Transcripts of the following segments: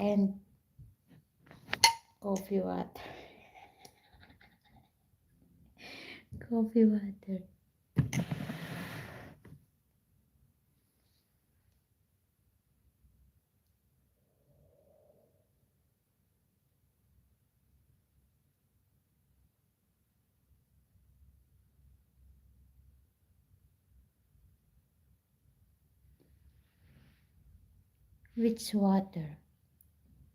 and coffee water. Coffee water. Which water?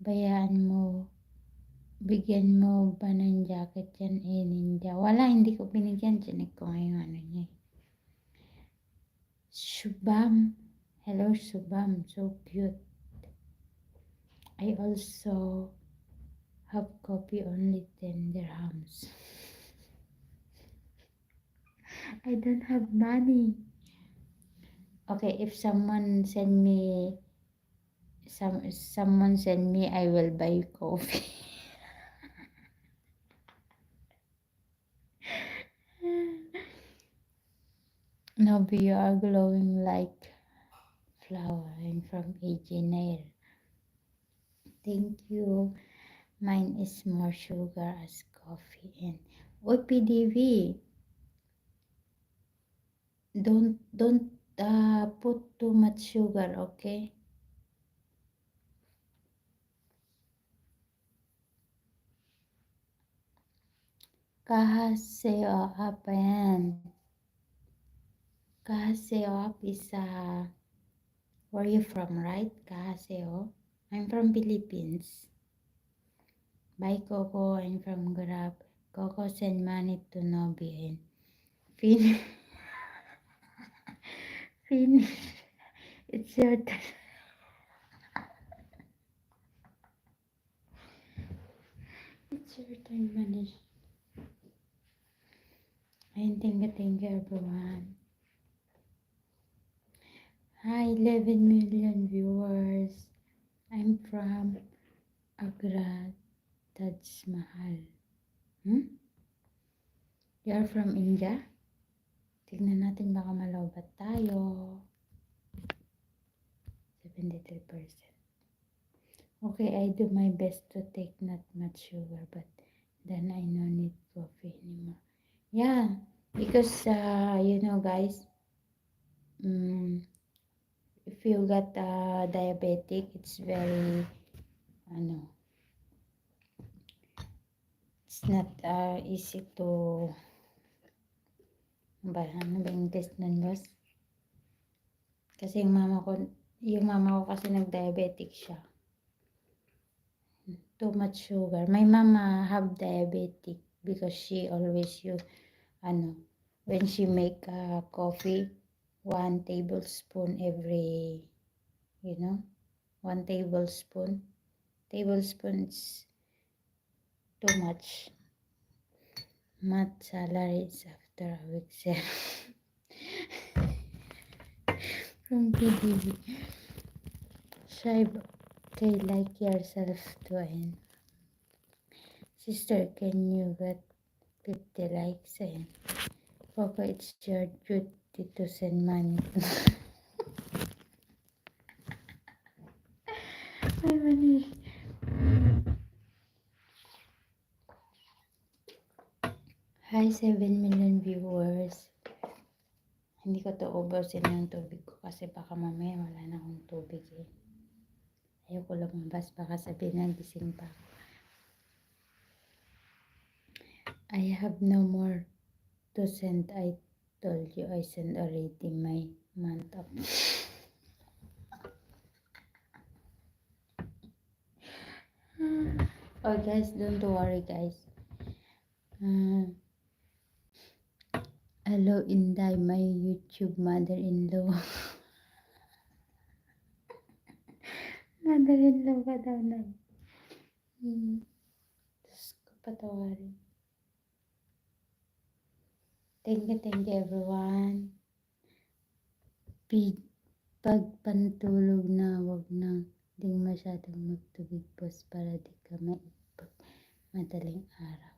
Bayaan mo. Bigyan mo ba ng jacket yan, ninja? Wala, hindi ko binigyan. Chinik ko ngayon ano niya. Shubham. Hello, Shubham. So cute. I also have coffee, only 10 dirhams. I don't have money. Okay, if someone send me, someone send me, I will buy coffee. Nobi, you are glowing like flower. I'm from AJ Nair. Thank you. Mine is more sugar as coffee and OPDV. Don't put too much sugar, okay? Kahaseo apa yan? Kahaseo is where you from, right? Kahaseo. I'm from Philippines. Bye, Coco. I'm from Grab. Coco send money to Nobi and finish. Finish. It's your turn. It's your turn, Manish. And thank you, everyone. Hi, 11 million viewers. I'm from Agra, Taj Mahal. You're from India? Tignan natin baka malobat tayo. 73%. Okay, I do my best to take not much sugar, but then I no need coffee anymore. Yeah, because you know, guys, if you got diabetic, it's very, it's not easy to, ano ba yung test nun, boss? Kasi yung mama ko kasi nag-diabetic siya. Too much sugar. My mama have diabetic because she always use, when she make coffee, 1 tablespoon every, 1 tablespoon. Tablespoons too much. Math salaries after a week, sir. From PDB. Shaib, okay, like yourself to end. Sister, can you get 50 likes? And Coco, it's your duty to send money. Ay, Manish. Hi, 7 million viewers. Hindi ko to ubusin yung tubig ko kasi baka mamaya wala na akong tubig eh. Ayoko lumabas, baka sabihin na gising pa ako. I have no more to send. I told you I sent already my month of. Oh guys, don't worry guys. Hello Inday, my YouTube mother-in-law. Mother-in-law ka daw na. Diyos ko, patawarin. Thank you everyone. Pag pantulog na, wag na ding masyadong magtubig post para di ka maipag madaling araw.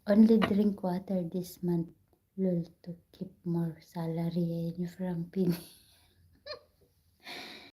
Only drink water this month, lol, to keep more salary. Ayan yung from Pini.